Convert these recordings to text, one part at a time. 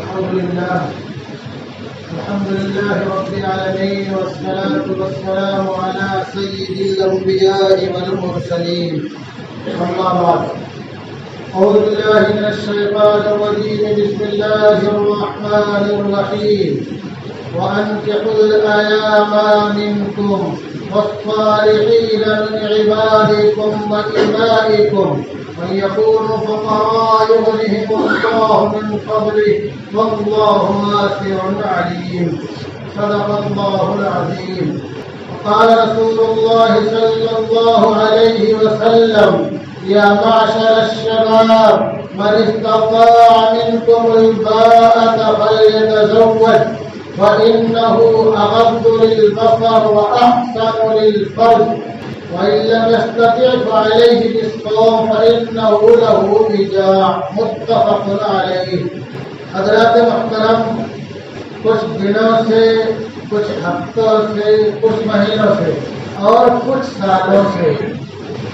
الحمد لله رب العالمين، والصلاة والسلام على سيد الأنبياء والمرسلين. أما بعد، أعوذ بالله من الشيطان الرجيم. بسم الله الرحمن الرحيم. وأنكحوا الأيام منكم والصالحين من عبادكم وإمائكم من يكونوا فقراء يغنيهم الله من فضله والله واسع عليم. صدق الله العظيم. وقال رسول الله صلى الله عليه وسلم: يا معشر الشباب، من استطاع منكم الباءة فليتزوج، وإنه أغض للبصر وأحسن للفرج، وإن لم يستطع فعليه بالصوم فإنه له وجاء. متفق علیہ. حضرات محترم، کچھ دنوں سے، کچھ ہفتوں سے، کچھ مہینوں سے اور کچھ سالوں سے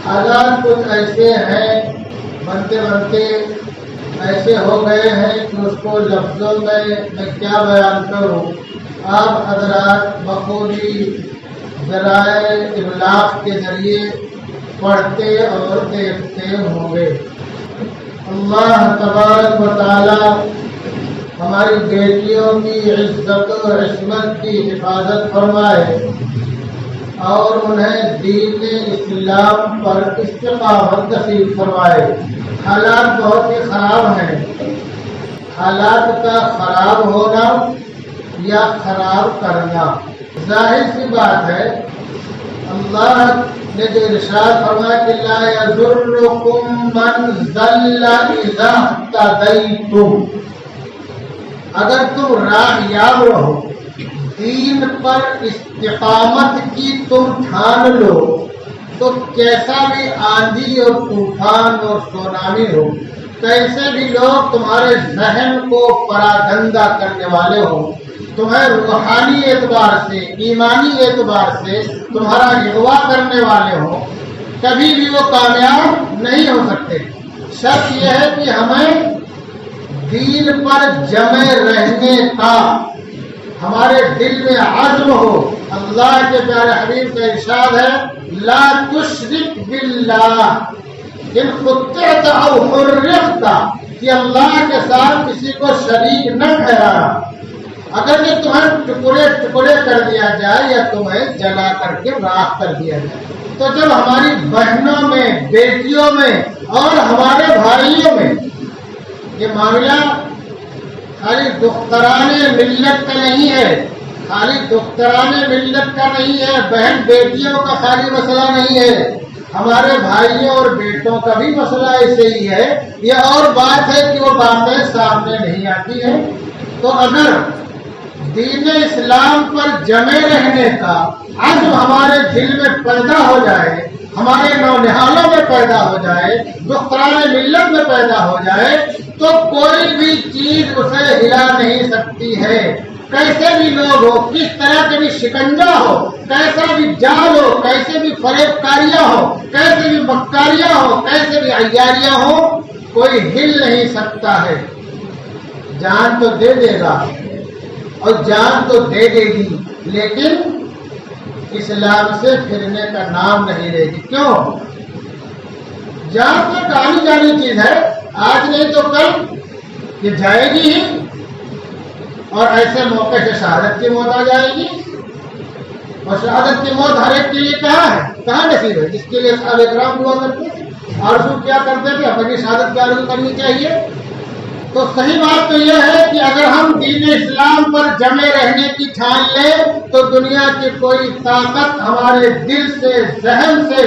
حالات کچھ ایسے ہیں، بنتے بنتے ایسے ہو گئے ہیں کہ اس کو لفظوں میں کیا بیان کروں. آپ حضرات بخوبی ذرائع ابلاغ کے ذریعے پڑھتے اور دیکھتے ہوں گے. اللہ تبارک و تعالی ہماری بیٹیوں کی عزت و عصمت کی حفاظت فرمائے اور انہیں دین اسلام پر استقامت نصیب فرمائے. حالات بہت ہی خراب ہیں. حالات کا خراب ہونا یا خراب کرنا ظاہر سی بات ہے. اللہ نے جو ارشاد فرمایا کہ لا یضرکم من ضل اذا اهتدیتم، اگر تم راہ یاب رہو، دین پر استقامت کی تم ٹھان لو، تو کیسا بھی آندھی اور طوفان اور سونامی ہو، کیسے بھی لوگ تمہارے ذہن کو پراگندہ کرنے والے ہوں، تمہیں روحانی اعتبار سے، ایمانی اعتبار سے تمہارا اغوا کرنے والے ہوں، کبھی بھی وہ کامیاب نہیں ہو سکتے. شرط یہ ہے کہ ہمیں دین پر جمے رہنے کا ہمارے دل میں عزم ہو. اللہ کے پیارے حبیب کا ارشاد ہے: لا تشرک باللہ ان قطعت او حرقت، کہ اللہ کے ساتھ کسی کو شریک نہ ٹھہرانا، اگر یہ تمہیں ٹکڑے ٹکڑے کر دیا جائے یا تمہیں جلا کر کے راکھ کر دیا جائے. تو جب ہماری بہنوں میں، بیٹیوں میں اور ہمارے بھائیوں میں یہ معاملہ خالی دختران ملت کا نہیں ہے، خالی دختران ملت کا نہیں ہے، بہن بیٹیوں کا خالی مسئلہ نہیں ہے، ہمارے بھائیوں اور بیٹوں کا بھی مسئلہ ایسے ہی ہے. یہ اور بات ہے کہ وہ باتیں سامنے نہیں آتی ہیں. تو اگر دین اسلام پر جمے رہنے کا عزم ہمارے دل میں پیدا ہو جائے، ہمارے نونہالوں میں پیدا ہو جائے، دختران ملت میں پیدا ہو جائے، تو کوئی بھی چیز اسے ہلا نہیں سکتی ہے. کیسے بھی لوگ ہو، کس طرح کے بھی شکنجہ ہو، کیسا بھی جال ہو، کیسے بھی فریب کاریاں ہو، کیسے بھی مکاریاں ہو، کیسے بھی عیاریاں ہو، کوئی ہل نہیں سکتا ہے. جان تو دے دے گا اور جان تو دے دے گی، لیکن اسلام سے پھرنے کا نام نہیں لے گی. کیوں؟ جان تو آنی جانی چیز ہے، آج نہیں تو کل یہ جائے گی ہی، اور ایسے موقع سے شہادت کی موت آ جائے گی. اور شہادت کی موت ہر ایک کے لیے کہاں ہے، کہاں نصیب ہے؟ جس کے لیے صحابہ کرام دعا کرتے تھے، آرزو کیا کرتے تھے، اپنی شہادت کی آرزو کرنی چاہیے. تو صحیح بات تو یہ ہے کہ اگر ہم دین اسلام پر جمے رہنے کی ٹھان لیں تو دنیا کی کوئی طاقت ہمارے دل سے، ذہن سے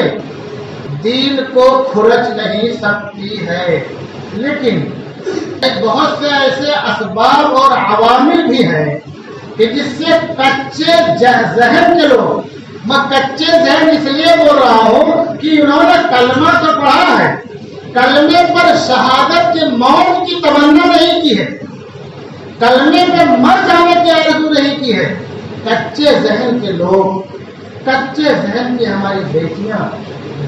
دین کو کھرچ نہیں سکتی ہے. لیکن بہت سے ایسے اسباب اور عوامل بھی ہیں کہ جس سے کچے ذہن کے لوگ، میں کچے ذہن اس لیے بول رہا ہوں کہ انہوں نے کلمہ تو پڑھا ہے، کلمے پر شہادت کے موت کی تمنا نہیں کی ہے، کلمے میں مر جانے کی آرزو نہیں کی ہے. کچے ذہن کے لوگ، کچے ذہن کی ہماری بیٹیاں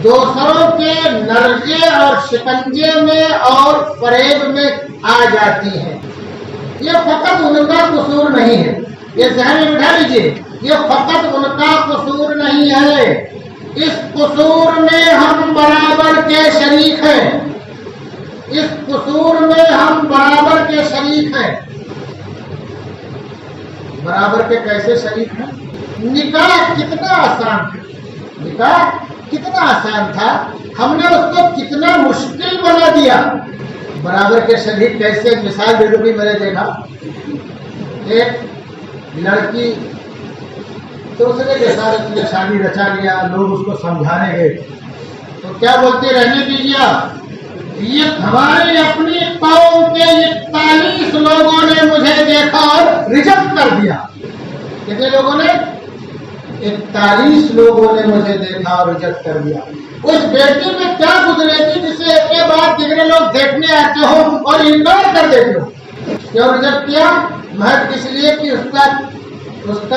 دوسروں کے نرغے اور شکنجے میں اور فریب میں آ جاتی ہیں. یہ فقط ان کا قصور نہیں ہے، یہ ذہن میں بٹھا لیجیے، یہ فقط ان کا قصور نہیں ہے، اس قصور میں ہم برابر کے شریک ہیں، اس قصور میں ہم برابر کے شریک ہیں۔ برابر کے کیسے شریک ہیں؟ نکاح کتنا آسان تھا، نکاح کتنا آسان تھا، ہم نے اس کو کتنا مشکل بنا دیا۔ برابر کے شریک کیسے؟ مثال دے دوں گی، میں نے دیکھا ایک لڑکی دوسرے کے ساتھ شادی رچا لیا، لوگ اس کو سمجھانے گئے تو کیا بولتے؟ رہنے دیجیے، یہ ہماری اپنی قوم کے 41 لوگوں نے مجھے دیکھا اور ریجیکٹ کر دیا۔ کتنے لوگوں نے؟ 41 لوگوں نے مجھے دیکھا اور ریجیکٹ کر دیا۔ اس بیٹی میں کیا گزرے تھی جسے ایک کے بعد دیگر لوگ دیکھنے آتے ہو اور انکار کر دیتے ہو؟ کیوں ریجیکٹ کیا؟ محض اس لیے کہ اس کا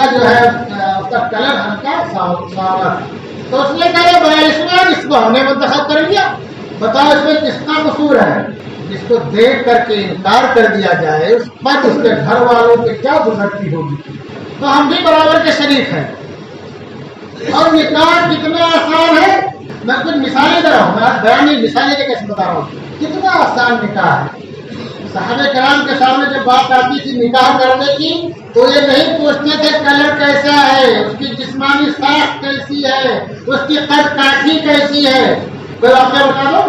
جو ہے اس کا کلر ہلکا سانولا، تو اس نے کہا بھائی اس کو ہم نے منتخب کر لیا، بتاؤ اس میں کس کا قصور ہے؟ جس کو دیکھ کر کے انکار کر دیا جائے اس پر اس کے گھر والوں پہ کیا گزرتی ہوگی؟ تو ہم بھی برابر کے شریک ہیں۔ اور نکاح کتنا آسان ہے، میں کچھ مثالیں دے رہا ہوں، میں بیانی مثالیں دے کیسے بتا رہا ہوں کتنا آسان نکاح ہے۔ صحابہ کرام کے سامنے جب بات آتی تھی نکاح کرنے کی تو یہ نہیں پوچھتے تھے کلر کیسا ہے، اس کی جسمانی ساخت کیسی ہے، اس کی قد کاٹھی کیسی ہے۔ کوئی واقعہ بتا دو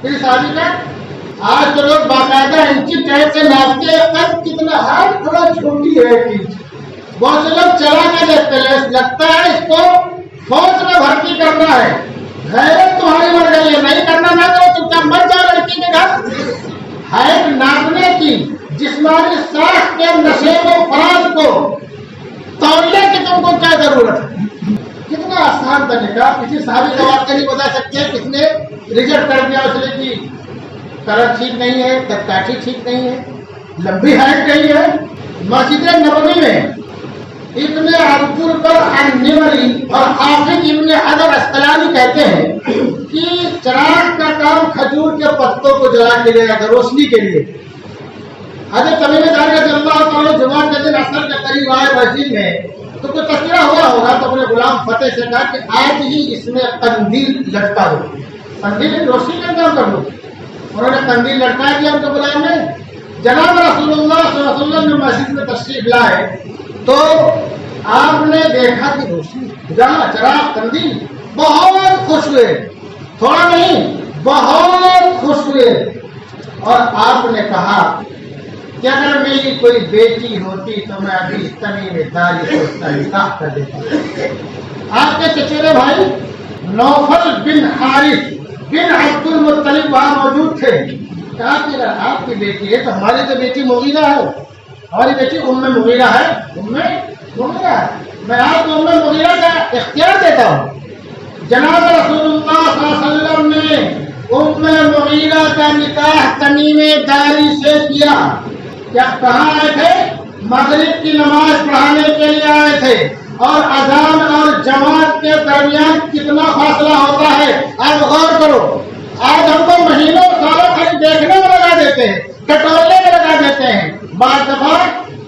میری شادی کا۔ آج تو لوگ باقاعدہ انچی ٹیپ سے ناپتے ہیں، قد کتنا ہے، تھوڑا چھوٹی ہے 1 انچ۔ بہت سے لوگ چلا کے دیکھتے ہیں، لگتا ہے اس کو فوج میں بھرتی کرنا ہے۔ غیرت تمہاری مر گئی ہے، نہیں کرنا نہ تو چپ چاپ مت جاؤ لڑکی کے گھر۔ ہائٹ ناپنے کی، جسمانی ساخت کے نشیب و فراز کو توڑنے کی تم کو کیا ضرورت ہے؟ کتنا آسان تھا نکاح۔ کسی صحابی کا واقعہ نہیں بتا سکتے کس نے ریجیکٹ کر دیا اس لیے کہ کلر ٹھیک نہیں ہے، کاٹھی ٹھیک نہیں ہے، لمبی ہائٹ نہیں ہے۔ مسجد نبوی میں ابن عبد البر النمری اور حافظ ابن حجر اسقلانی کہتے ہیں کہ چراغ کا کام کھجور کے پتوں کو جلا کے لیا تھا روشنی کے لیے۔ حضرت تمیم داری رضی اللہ تعالیٰ جمعہ کے دن عصر کے قریب آئے مسجد میں تو کوئی تذکرہ ہوا ہوگا تو اپنے غلام فتح سے کہا کہ آج ہی اس میں قندیل لٹکا دو، قندیل روشنی کا کام کر دو۔ انہوں نے قندیل لٹکا دیا ان کے غلام نے۔ جناب رسول اللہ صلی اللہ علیہ وسلم نے مسجد میں تشریف لائے تو آپ نے دیکھا کہ روشنی چراغ قندیل، بہت خوش ہوئے، تھوڑا نہیں بہت خوش ہوئے، اور آپ نے کہا کہ اگر میری کوئی بیٹی ہوتی تو میں ابھی تمیم داری سے اس کا نکاح کر دیتا۔ آپ کے چچیرے بھائی نوفل بن حارث بن عبد المطلب وہاں موجود تھے۔ کہا کہ اگر آپ کی بیٹی ہے تو ہماری تو بیٹی مغیرہ ہے، ہماری بیٹی ام مغیرہ ہے، ام مغیرہ ہے، میں آپ کو ام مغیرہ کا اختیار دیتا ہوں۔ جناب رسول اللہ صلی اللہ علیہ وسلم نے ام مغیرہ کا نکاح تمیم داری سے کیا۔ کیا کہاں آئے تھے؟ مغرب کی نماز پڑھانے کے لیے آئے تھے، اور اذان اور جماعت کے درمیان کتنا فاصلہ ہوتا ہے آپ غور کرو۔ آج ہم کو مہینوں سالوں خالی دیکھنے میں لگا دیتے ہیں، ٹٹولنے میں لگا دیتے ہیں، بعض دفعہ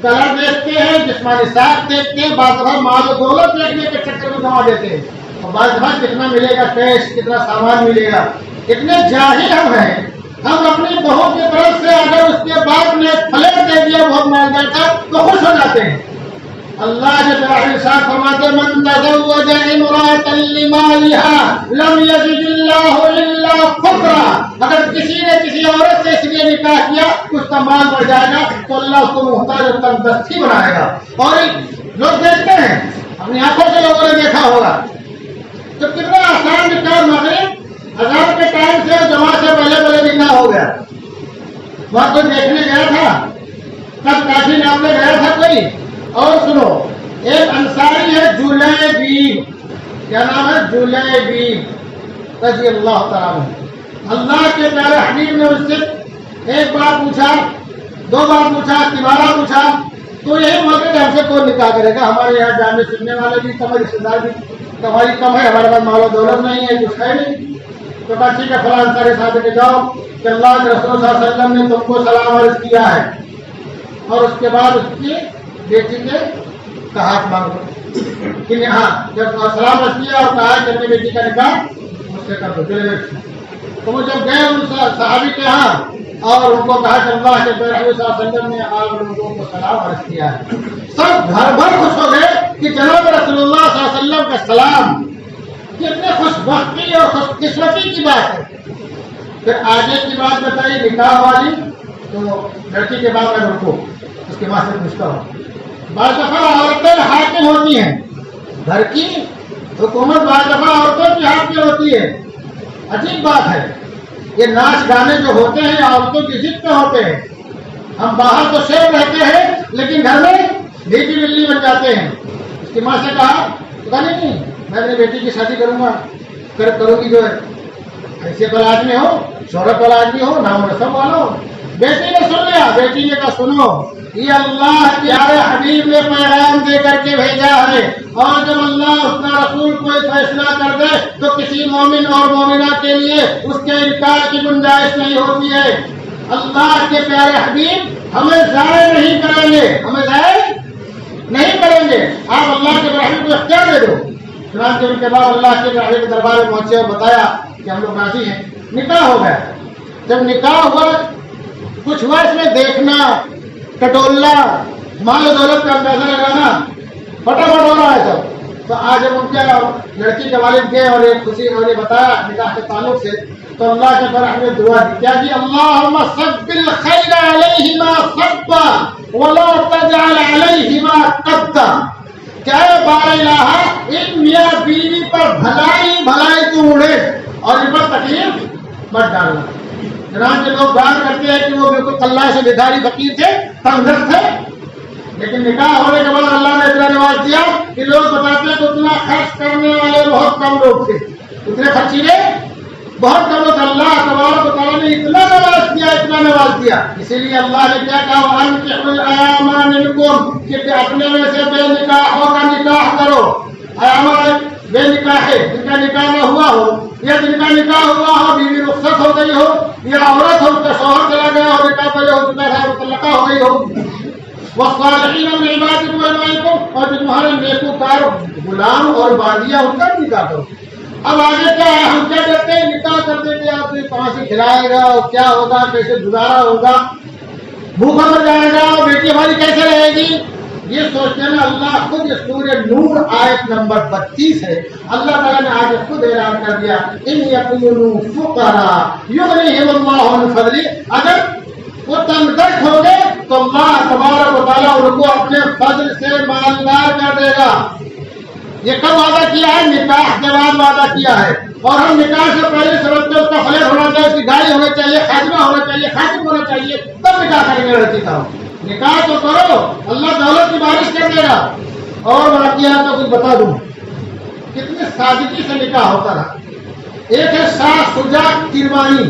کلر دیکھتے ہیں، جسمانی ساخت دیکھتے ہیں، بعض دفعہ مال و دولت دیکھنے کے چکر میں گنوا دیتے ہیں، اور بعض دفعہ کتنا ملے گا کیش، کتنا سامان ملے گا۔ اتنے جاہل ہم ہیں، ہم اپنی بہو کی طرف سے اگر اس کے باپ نے فلیٹ دے دیا بہت مالدار کا تو خوش ہو جاتے ہیں۔ اللہ جل وعلا فرماتے من تزوج امرأة لمالها لم يزد الله الا فقرا، اگر کسی نے کسی عورت سے اس لیے نکاح کیا اس کا مال بڑھ جائے گا تو اللہ اس کو محتاج اور تندرستی بنائے گا۔ اور لوگ دیکھتے ہیں، اپنی آنکھوں سے لوگوں نے دیکھا ہوگا، تو کتنا آسان نکاح مغرب اذان کے ٹائم سے جماعت سے پہلے نکاح ہو گیا۔ وہاں کوئی دیکھنے گیا تھا، کب کافی ناپنے گیا تھا کوئی؟ اور سنو، ایک انصاری ہے جلیبیب، کیا نام ہے؟ جلیبیب رضی اللہ تعالیٰ عنہ۔ اللہ کے پیارے حبیب نے اس سے ایک بار پوچھا، 2 بار پوچھا، 3 پوچھا، تو یہی موقع کہ ہم سے کون نکاح کرے گا؟ ہمارے یہاں جاننے سننے والے بھی کم ہے، رشتے دار بھی کمائی کم ہے، ہمارے پاس مال و دولت نہیں ہے، کچھ ہے نہیں۔ تو کہا ٹھیک ہے فلاں انصاری صاحب کے جاؤ کہ اللہ کے رسول صلی اللہ علیہ وسلم نے تم کو سلام عرض کیا ہے۔ اور اس کے بعد اس کی بیٹی کا ہاتھ مانگو کہ ہاں جب سلام رکھ کیا اور کہا کہ اپنی بیٹی کا نکاح مجھ سے کر دو چلے بیٹھ. تو وہ جب گئے ان صحابی کے ہاں اور ان کو کہا کہ اللہ کے پیغمبر صلی اللہ علیہ وسلم نے آپ لوگوں کو سلام عرض کیا ہے, سب گھر بھر خوش ہو گئے کہ جناب رسول اللہ صلی اللہ علیہ وسلم کا سلام. کتنے خوش بختی اور خوش قسمتی کی بات ہے. پھر آگے کی بات بتائی نکاح والی. تو لڑکی کے بعد میں رکو اس کے بعد سے پوچھتا ہوں, بعض دفعہ عورتیں حاکم ہوتی ہیں گھر کی حکومت, بعض دفعہ عورتوں کی ہاتھ میں ہوتی ہے. عجیب بات ہے, یہ ناچ گانے جو ہوتے ہیں عورتوں کی ضد پہ ہوتے ہیں. ہم باہر تو شیر رہتے ہیں لیکن گھر میں بیٹی بلی بن جاتے ہیں. اس کی ماں سے کہا نہیں میں اپنی بیٹی کی شادی کروں گا, کروں گی جو ہے ایسے بل آدمی ہو, شہرت والا آدمی ہو, نام نسب والا ہو. بیٹی نے سن لیا, بیٹی نے کہا سنو یہ اللہ کے پیارے حبیب نے پیغام دے کر کے بھیجا ہے, اور جب اللہ اس کا رسول کوئی فیصلہ کر دے تو کسی مومن اور مومنہ کے لیے اس کے انکار کی گنجائش نہیں ہوتی ہے. اللہ کے پیارے حبیب ہمیں ضائع نہیں کریں گے, ہمیں ضائع نہیں کریں گے. آپ اللہ کے حبیب کو اختیار دے دو. چنانچہ ان کے بعد اللہ کے حبیب کے دربار میں پہنچے اور بتایا کہ ہم لوگ راضی ہیں. نکاح ہو گیا. جب نکاح ہوا کچھ ہوا اس میں دیکھنا, ٹٹولنا, مال و دولت کا اندازہ لگانا فٹافٹ ہو رہا ہے سب. تو آج جب ان کے لڑکی کے والد گئے اور ایک خوشی اور یہ بتایا نکاح کے تعلق سے, تو اللہ کے برحق نے دعا دی. کیا جی, اللہم صب الخیر علیہما صبا ولا تجعل علیہما قدا. کیا بار الہ ان میاں بیوی پر بھلائی بھلائی تو اڑے اور ان پر تکلیف مت ڈالنا. چنانچہ لوگ بیان کرتے ہیں کہ وہ بالکل اللہ سے بھکاری فقیر تھے, تنگرد تھے, لیکن نکاح ہونے کے بعد اللہ نے اتنا نواز دیا کہ لوگ بتاتے ہیں کہ اتنا خرچ کرنے والے بہت کم لوگ تھے, اتنے خرچیلے بہت کم لوگ. اللہ تبارک و تعالیٰ نے اتنا نواز دیا, اتنا نواز دیا. اسی لیے اللہ نے کیا کہا, وَأَنكِحُوا الْأَيَامَ مِنكُمْ کہ اپنے میں سے بے نکاحوں کا نکاح کرو. ایام بے نکاح ہے جن کا نکاح نہ ہوا ہو, یا جن کا نکاح ہوا ہو بیوی رخصت ہو گئی ہو, یا عورت ہو کا شوہر چلا گیا ہو, نکاح پہلے ہو چکا تھا مطلقہ ہو گئی ہو. والصالحین من عبادکم وامائکم, اور جو تمہارے نیکوکار غلام اور باندیاں ان کا نکاح کرو. اب آگے کیا ہے, ہم کیا کرتے ہیں, نکاح کر دیں گے, آپ کو کہاں سے کھلائے گا, اور کیا ہوگا, کیسے گزارا ہوگا, بھوکا مر جائے گا, اور بیٹی ہماری کیسے رہے گی. یہ سوچتے ہیں اللہ خود سورہ نور آیت نمبر 32 ہے. اللہ تعالیٰ نے آج خود اعلان کر دیا, ان یکونوا فقراء یغنیہم اللہ من فضلہ. اگر وہ تنگدست ہو گئے تو اللہ تبارک و تعالیٰ ان کو اپنے فضل سے مالدار کر دے گا. یہ کب وعدہ کیا ہے, نکاح کے بعد وعدہ کیا ہے. اور ہم نکاح سے پہلے سمجھتے اس کا فلیٹ ہونا چاہیے, اس کی گاڑی ہونی چاہیے, خادمہ ہونا چاہیے, خادم ہونا چاہیے, تب نکاح کریں گے. لڑکی کا نکاح تو کرو, اللہ دولت کی بارش کر دے گا. اور واقعات تو کچھ بتا دوں, کتنی سادگی سے نکاح ہوتا رہا. ایک ہے شاہ شجاع کرمانی,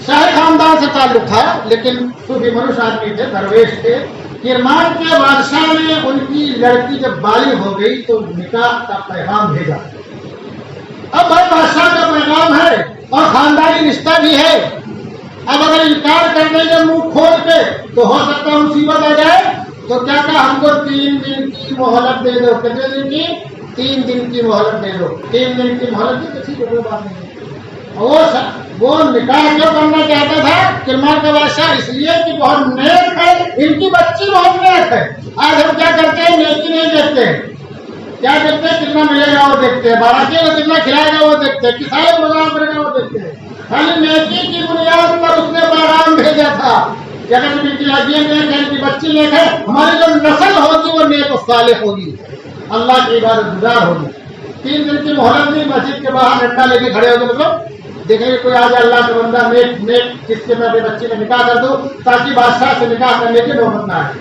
شاہی خاندان سے تعلق تھا لیکن صوفی منوش آدمی تھے, درویش تھے. کرمان کے بادشاہ نے ان کی لڑکی جب بالغ ہو گئی تو نکاح کا پیغام بھیجا. اب بھائی بادشاہ کا پیغام ہے اور خاندانی رشتہ بھی ہے. اب اگر انکار کر دیں گے منہ کھول کے تو ہو سکتا ہے مصیبت آ جائے. تو کیا کہا, ہم کو 3 دن کی مہلت دے دو. کتنے دن کی, 3 دن کی مہلت دے دو. 3 دن کی مہلت دی تو ٹھیک ہے, کوئی بات نہیں. وہ نکاح کیوں کرنا چاہتا تھا کرمان کا بادشاہ, اس لیے کہ بہت نیک ہے, ان کی بچی بہت نیک ہے. آج ہم کیا کرتے ہیں, نیکی نہیں دیکھتے ہیں, کیا دیکھتے ہیں کتنا ملے گا وہ دیکھتے ہیں, باراتی کو کتنا کھلائے گا وہ دیکھتے ہیں, کسائے پروگرام کرے گا وہ دیکھتے ہیں. خالی نیکی کی بنیاد پر اس نے پیغام بھیجا تھا کہ اگر ان کی لڑکیاں نیک ہے, ان کی بچی نیک ہے, ہماری جو نسل ہوگی وہ نیک و صالح ہوگی, اللہ کی عبادت گزار ہوگی. 3 دن کی مہلت دی, مسجد کے باہر ڈنڈا لے کے کھڑے ہو گئے, مطلب دیکھیں گے کوئی آ جائے اللہ کا بندہ نیک جس کے میں اپنے بچی کا نکاح کر دوں تاکہ بادشاہ سے نکاح کرنے کی نوبت نہ آئے.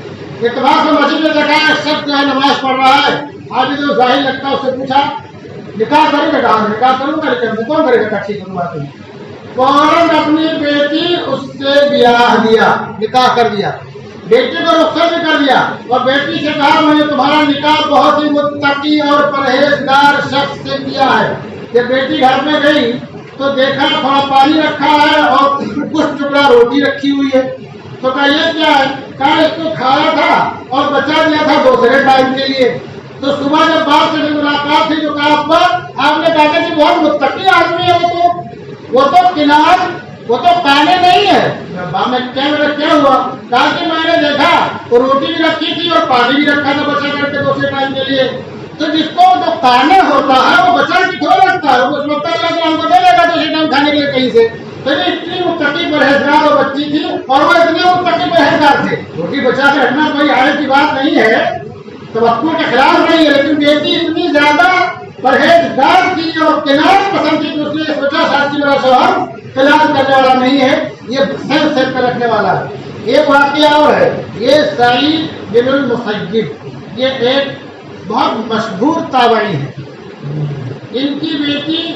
اتفاق سے مسجد میں دیکھا ہے شخص جو ہے نماز پڑھ رہا ہے, آج جو ظاہر لگتا ہے اس سے پوچھا نکاح کریں گے, کہا نکاح کروں گا, لیکن کون کرے گا, ٹیکسی کروں گا. فوراً اپنی بیٹی اس سے بیاہ دیا, نکاح کر دیا, بیٹی کو رخصت بھی کر دیا, اور بیٹی سے کہا میں نے تمہارا نکاح بہت ہی متقی اور پرہیزگار شخص سے کیا ہے. جب بیٹی گھر میں گئی تو دیکھا تھوڑا پانی رکھا ہے اور کچھ ٹکڑا روٹی رکھی ہوئی ہے. تو کہا یہ کیا ہے؟ کہا اس کو کھایا تھا اور بچا دیا تھا دوسرے ٹائم کے لیے. تو صبح جب باپ سے ملاقات تھی تو کہا ابا آپ نے کہا کہ بہت متقی آدمی ہے وہ تو کنار وہ تو پانے نہیں ہے. باپ نے کیا ہوا؟ کہا کہ میں نے دیکھا وہ روٹی بھی رکھی تھی اور پانی بھی رکھا تھا بچا کر کے دوسرے ٹائم کے لیے. تو جس کو جو پانے ہوتا ہے وہ بچا کے کھو رکھتا ہے اس وقت اللہ تو ہم کو دے لے گا دوسرے ٹائم کھانے کے لیے کہیں سے. تو اتنی متقی پرہیزگار اور بچی تھی اور وہ اتنے متقی پرہیزگار تھے. روٹی بچا کے رکھنا کوئی آئے کی بات نہیں ہے، توقع کے خلاف نہیں ہے، لیکن بیٹی اتنی زیادہ پرہیزگار تھی اور کنار پسند تھی کہ اس نے سوچا شاید میرا شوہر خلاف کرنے والا نہیں ہے، یہ سر پہ رکھنے والا ہے. ایک واقعہ اور ہے، یہ سعید بن المسیب یہ ایک بہت مشہور تابعی ہے. ان کی بیٹی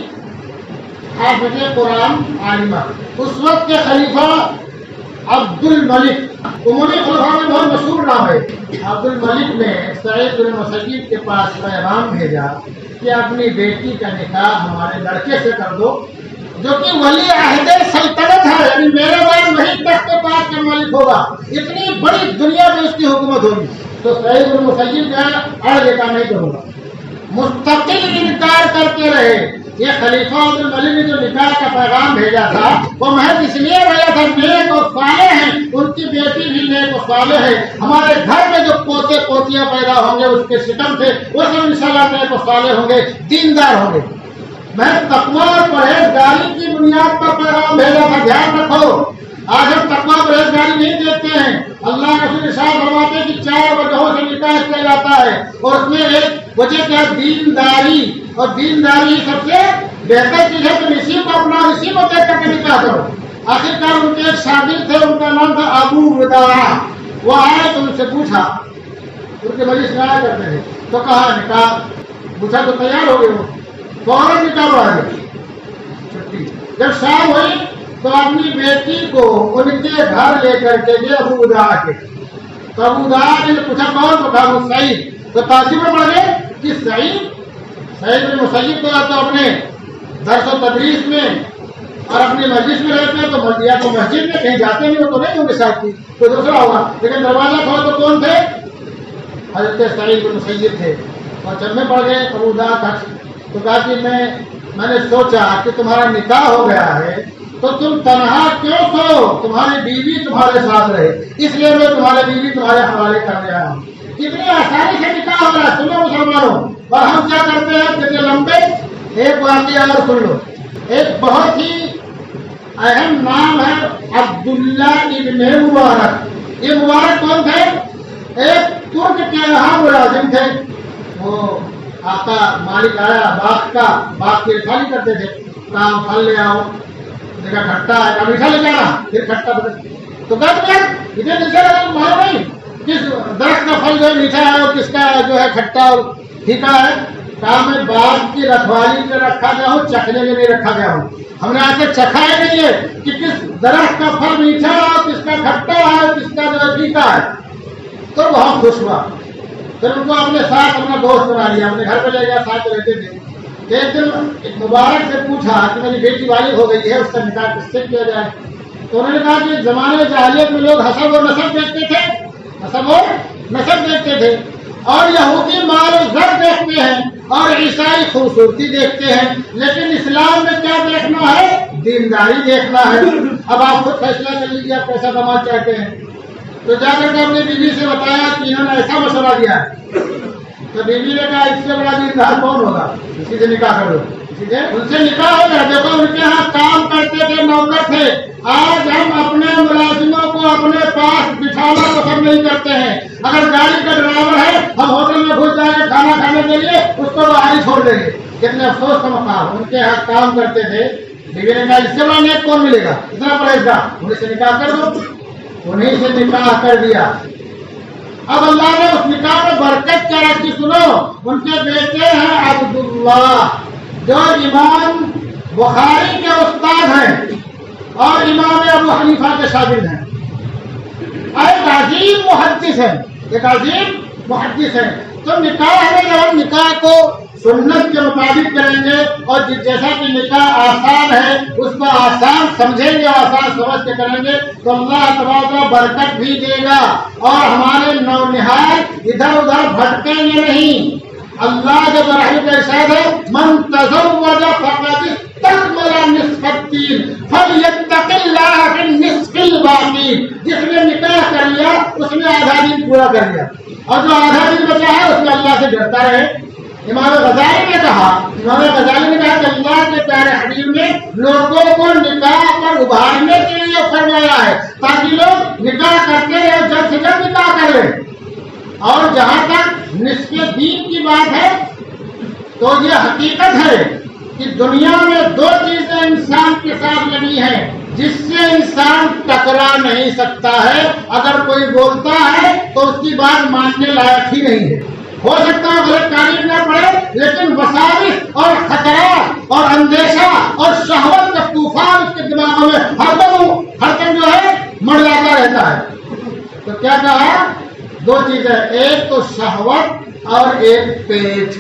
حافظ قرآن عالمہ، اس وقت کے خلیفہ عبد الملک، عمومی خلفاء میں بہت مشہور نام ہے. عبد الملک نے سعید بن مسیب کے پاس پیغام بھیجا کہ اپنی بیٹی کا نکاح ہمارے لڑکے سے کر دو جو کہ ولی عہد سلطنت ہے، یعنی میرے بعد وہی تخت پاک کا مالک ہوگا، اتنی بڑی دنیا میں اس کی حکومت ہوگی. تو سعید بن مسیب کا اڑ دیتا نہیں کروں گا، مستقل انکار کرتے رہے. یہ خلیفہ عبد الملک نے جو نکاح کا پیغام بھیجا تھا وہ محض اس لیے بھیجا تھا نیک اور صالح ہیں، ان کی بیٹی بھی نیک اور صالح ہے، ہمارے گھر میں جو پوتے پوتیاں پیدا ہوں گے اس کے ستم سے وہ سب انشاءاللہ نیک اور صالح ہوں گے، دیندار ہوں گے. میں تقویٰ اور پرہیزگاری کی بنیاد پر پیغام بھیجا تھا. دھیان رکھو آج ہم تقویٰ پرہیزگاری نہیں دیکھتے ہیں. اللہ کے ارشاد فرماتے ہیں کہ 4 وجہوں سے نکاح کیا جاتا ہے اور اس میں ایک وجہ کیا دینداری، اور دینداری سب سے بہتر چیز ہے کہ اسی کو اپنا اسی کو دیکھ کر کے نکاح کرو. آخرکار ان کے ایک شاگرد تھے، ان کا نام تھا ابو وداع. وہ آئے تو ان سے پوچھا، ان کے مجلس میں آیا کرتے تھے، تو کہا نکاح، پوچھا تو تیار ہو گئے ہو، فوراً نکاح پڑھا گئے. چھٹی جب شام ہوئی تو اپنی بیٹی کو ان کے گھر لے کر کے گئے ابو وداع کے. تو ابو وداع نے پوچھا کون؟ تو کہا وہ سعید. تو تعجب میں پڑ گئے کہ سعید بن مسیب تو اپنے درس و تدریس میں اور اپنی مسجد میں رہتے ہیں، تو یا تو مسجد میں کہیں جاتے نہیں ہو تو نہیں ہوں گے ساتھ کی، تو دوسرا ہوگا. لیکن دروازہ کھولا تو کون تھے؟ حضرت سعید بن مسیب تھے. اور جب میں پڑ گئے ابو وداع کا، تو کہا کہ میں نے سوچا کہ تمہارا نکاح ہو گیا ہے تو تم تنہا کیوں سو، تمہاری بیوی تمہارے ساتھ رہے، اس لیے میں تمہارے بیوی تمہارے حوالے کرنے آیا ہوں. کتنی آسانی سے نکاح ہو رہا ہے، سنو مسلمانوں. اور ہم کیا کرتے ہیں کتنے لمبے. ایک واقعہ اور سن لو. ایک بہت ہی اہم نام ہے عبداللہ ابن مبارک. یہ مبارک کون تھے؟ ایک ترک کے یہاں ملازم تھے. وہ آقا مالک آیا باغ کے خالی کرتے تھے، کام پھل لے آؤ، دیکھا کھٹا ہے، میٹھا لے جانا، پھر کھٹا بدل. تو کہتے ہیں ادھر نیچے معلوم نہیں کس درخت کا پھل جو ہے میٹھا ہے اور کس کا جو ہے کھٹا اور پھیکا ہے. کام میں باغ کی رکھوالی میں رکھا گیا ہوں، چکھنے میں نہیں رکھا گیا ہوں. ہم نے آج تک چکھا ہی نہیں ہے کہ کس درخت کا پھل میٹھا ہے، کس کا کھٹا ہے، کس کا جو ہے پھیکا ہے. تو بہت خوش ہوا. پھر ان کو اپنے ساتھ اپنا دوست بنا لیا، اپنے گھر پہ لے گیا، ساتھ رہتے تھے. ایک دن ایک مبارک سے پوچھا کہ میری بیٹی والد ہو گئی ہے، اس کا نکاح کس سے کیا جائے. تو انہوں نے کہا کہ زمانے جاہلیت میں لوگ حسب اور نسب دیکھتے تھے، حسب اور نسب دیکھتے تھے، اور یہودی مال و زر دیکھتے ہیں، اور عیسائی خوبصورتی دیکھتے ہیں. لیکن اسلام میں کیا دیکھنا ہے؟ دینداری دیکھنا ہے. اب آپ خود فیصلہ کر لیجیے آپ کیسا داماد چاہتے ہیں. تو جا کر کے اپنی بیوی سے بتایا کہ انہوں نے ایسا مشورہ دیا ہے. تو بیوی نے کہا اس سے بڑا دیندار کون ہوگا، اسی سے نکاح کرو. ان سے نکاح ہو گیا. دیکھو ان کے یہاں کام کرتے تھے، نوکر تھے. آج ہم اپنے ملازموں کو اپنے پاس بٹھانا پسند نہیں کرتے ہیں. اگر گاڑی کا ڈرائیور ہے ہم ہوٹل میں گھس جائیں گے کھانا کھانے کے لیے، اس کو باہر ہی چھوڑ دیں گے. کتنے افسوس کا مقام. ان کے یہاں کام کرتے تھے. بیوی نے کہا اس سے بڑا نیک کون ملے گا، اتنا پرہیزگار، انہیں سے نکاح کر دو. انہیں سے نکاح کر دیا. اب اللہ نے اس نکاح میں برکت کیا رکھی سنو. ان کے بیٹے ہیں عبداللہ جو امام بخاری کے استاد ہیں اور امام ابو حنیفہ کے شاگرد ہیں. ایک عظیم محدث ہیں، ایک عظیم محدث ہیں. تو نکاح ہے، جب ہم نکاح کو سنت کے مطابق کریں گے اور جیسا کہ نکاح آسان ہے اس کو آسان سمجھیں گے، آسان سمجھ کے کریں گے تو اللہ تبارک برکت بھی دے گا اور ہمارے نونہال ادھر ادھر بھٹکیں گے نہیں۔ اللہ جب رحم کا ارشاد ہے من تزوج فقد استكمل نصف الدين فليتق الله في النصف الباقي، جس نے نکاح کر لیا اس نے آدھا دن پورا کر لیا اور جو آدھا دن بچا ہے اس میں اللہ سے ڈرتا رہے۔ امام غزالی نے کہا کہ اللہ کے پیارے حبیب نے لوگوں کو نکاح پر ابھارنے کے لیے فرمایا ہے تاکہ لوگ نکاح کرتے ہیں اور جلد سے جلد نکاح کر لیں۔ اور جہاں تک نصف دین کی بات ہے تو یہ حقیقت ہے کہ دنیا میں دو چیزیں انسان کے ساتھ لگی ہیں جس سے انسان ٹکرا نہیں سکتا ہے، اگر کوئی بولتا ہے تو اس کی بات ماننے لائق ہی نہیں ہے۔ ہو سکتا ہے غلط تعلیم نہ پڑے لیکن وساوس اور خطرات اور اندیشہ اور شہوت کا طوفان اس کے دماغوں میں ہر دم جو ہے منڈلاتا رہتا ہے۔ تو کیا کہا؟ دو چیزیں، ایک تو شہوت اور ایک پیٹ۔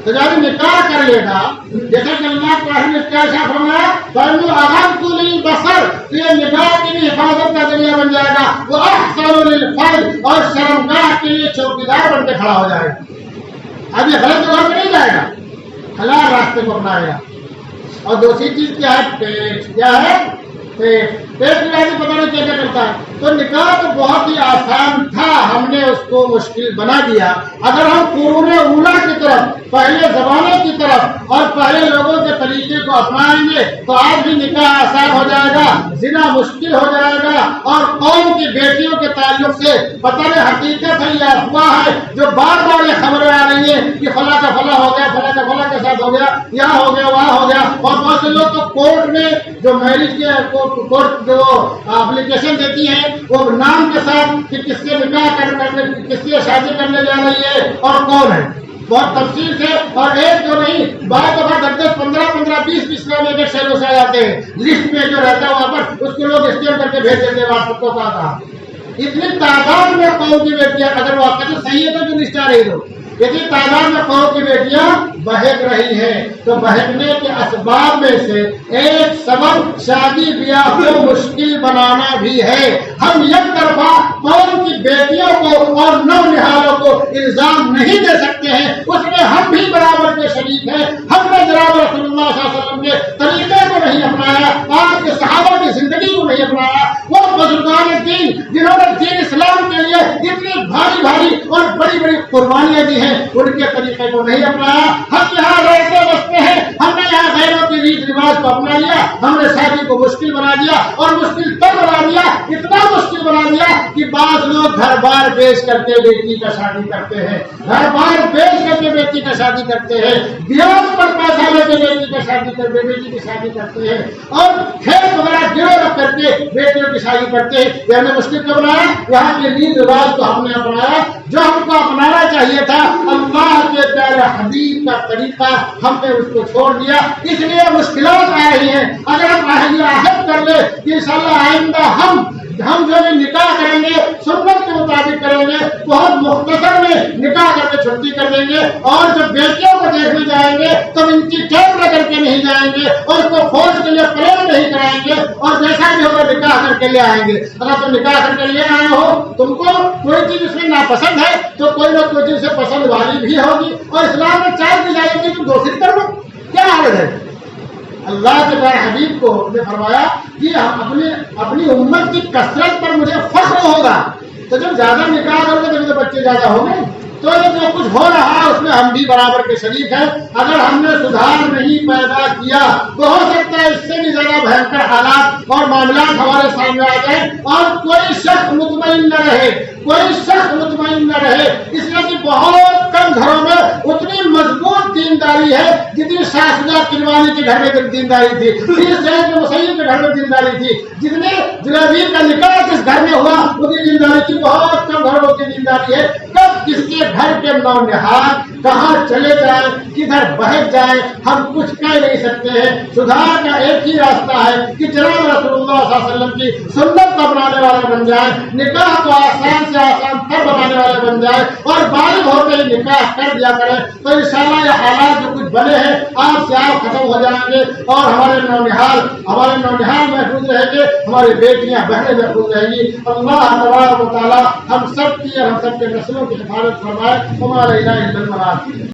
تو جب نکاح کر لے گا جیسا کہ اللہ تعالیٰ نے کیا فرمایا فَإِنَّ لِلْبَصَرِ، تو یہ نکاح کے لیے حفاظت کا ذریعہ بن جائے گا، وہ احسن للفرج، اور شرمگاہ کے لیے چوکیدار بن کے کھڑا ہو جائے گا۔ اب یہ غلط جگہ پہ نہیں جائے گا، حلال راستے کو اپنائے گا۔ اور دوسری چیز کیا ہے؟ پیٹ۔ کیا ہے؟ پیٹ کی وجہ سے پتہ نہیں کیا کرتا ہے۔ تو نکاح تو بہت ہی آسان تھا، ہم نے اس کو مشکل بنا دیا۔ اگر ہم قرون اولیٰ کی طرف، پہلے زمانے کی طرف اور پہلے لوگوں کے طریقے کو اپنائیں گے تو آج بھی نکاح آسان ہو جائے گا، زنا مشکل ہو جائے گا۔ اور قوم کی بیٹیوں کے تعلق سے پتہ نہیں حقیقت ہے یا افواہ ہے جو بار بار یہ خبریں آ رہی ہیں کہ فلاں کا فلاں ہو گیا، فلاں کا فلاں کے ساتھ ہو گیا، یہاں ہو گیا، وہاں ہو گیا۔ اور بہت سے لوگ تو کورٹ میں جو میرج کے کورٹ جو اپلیکیشن دیتی ہیں وہ نام کے ساتھ کہ کس سے نکاح کرنے، کس سے شادی کرنے جا رہی ہے اور کون ہے، بہت تفصیل سے۔ اور ایک جو نہیں، بعض دفعہ 10 15 20 نامے کے شہروں سے آ جاتے ہیں، لسٹ میں جو رہتا ہے وہاں پر اس کو لوگ اسکین کر کے بھیج دیتے ہیں واٹس ایپ کو۔ کہا اتنی تعداد میں قوم کی بیٹیاں، اگر واقعی صحیح ہے تو جو لسٹ آ رہی ہو، اتنی تعداد میں قوم کی بیٹیاں بہک رہی ہیں۔ تو بہکنے کے اسباب میں سے ایک سبب شادی بیاہ کو مشکل بنانا بھی ہے۔ ہم یک طرفہ قوم کی بیٹیوں کو اور نونہالوں کو الزام نہیں دے سکتے ہیں، اس میں ہم بھی برابر کے شریک ہیں۔ ہم نے جناب رسول اللہ صلی اللہ علیہ وسلم کے طریقے کو نہیں اپنایا، آپ کے صحابہ کی زندگی کو نہیں اپنایا، وہ بزرگان دین جنہوں نے دین اسلام کے لیے اتنی بھاری بھاری اور بڑی بڑی قربانیاں دی ہیں ان کے طریقے کو نہیں اپنایا۔ ہم یہاں رہتے بستے ہیں، ہم نے یہاں غیروں کی ریت رواج کو اپنا لیا، ہم نے شادی کو مشکل بنا دیا اور مشکل تب بنا دیا، اتنا مشکل بنا دیا کہ بعض لوگ گھر بار بیچ کر کے بیٹی کا شادی کرتے ہیں، گھر بار بیچ کر کے بیٹی کا شادی کرتے ہیں، بیاج پر پیسہ لے کے بیٹی کی شادی کرتے ہیں اور کھیت وغیرہ گرو رکھ کر کے بیٹیوں کی شادی کرتے ہیں۔ یہ ہم نے مشکل کیوں بنایا؟ یہاں کے ریت رواج کو ہم نے اپنایا جو ہم کو اپنانا چاہیے تھا، اللہ کے پیارے حبیب کا طریقہ ہم نے اس کو چھوڑ دیا، اس لیے مشکلات آ رہی ہیں۔ اگر ہم عہد کر لیں کہ انشاءاللہ آئندہ ہم جو بھی نکاح کریں گے سنت کے مطابق کریں گے، بہت مختصر میں نکاح کر کے چھٹی کر دیں گے، اور جب بیٹیوں کو دیکھنے جائیں گے تو ان کی کیمرہ کر کے نہیں جائیں گے اور اس کو فوج کے لیے پریڈ نہیں کرائیں گے، اور جیسا بھی ہوگا نکاح کر کے لے آئیں گے۔ اگر تم نکاح کر کے لے آئے ہو، تم کو کوئی چیز اس میں ناپسند ہے تو کوئی نہ کوئی چیز سے پسند والی بھی ہوگی، اور اسلام میں چائے دی جائے گی، تم دوسری کر لو، کیا حالت ہے؟ اللہ کے پیارے حبیب کو نے فرمایا کہ اپنی امت کی کثرت پر مجھے فخر ہوگا۔ تو جب زیادہ نکاح کرو گے تو بچے زیادہ ہوں گے، تو یہ جو کچھ ہو رہا ہے اس میں ہم بھی برابر کے شریک ہیں۔ اگر ہم نے سدھار نہیں پیدا کیا تو ہو سکتا ہے اس سے بھی زیادہ بھینکر حالات اور معاملات ہمارے سامنے آ جائیں، اور کوئی شخص مطمئن نہ رہے، اس لیے کہ بہت کم گھروں میں اتنی مضبوط دینداری ہے جتنی شاہزادہ کلوانی کے گھر میں دینداری تھی، مسیب کے گھر میں دینداری تھی، جتنے جلابیب کا نکاح جس گھر میں ہوا اتنی دینداری تھی، بہت کم گھروں کی دینداری ہے۔ کب کس کے گھر کے نونہال کہاں چلے جائیں، کدھر بہک جائیں، ہم کچھ کہہ نہیں سکتے ہیں۔ سدھار کا ایک ہی راستہ ہے کہ جناب رسول اللہ صلی اللہ علیہ وسلم کی سنت کو اپنانے والے بن جائیں۔ نکاح کو آسان سے آسان تب بنا کھانے والے بن جائے اور بالغ ہوتے ہی نکاح کر دیا کرے تو انشاءاللہ یہ حالات جو کچھ بنے ہیں آپ سے آپ ختم ہو جائیں گے اور ہمارے نونہال محفوظ رہیں گے، ہماری بیٹیاں بہنیں محفوظ رہیں گی۔ اللہ تبارک و تعالیٰ ہم سب کی اور ہم سب کے نسلوں کی حفاظت فرمائے۔ ہمارے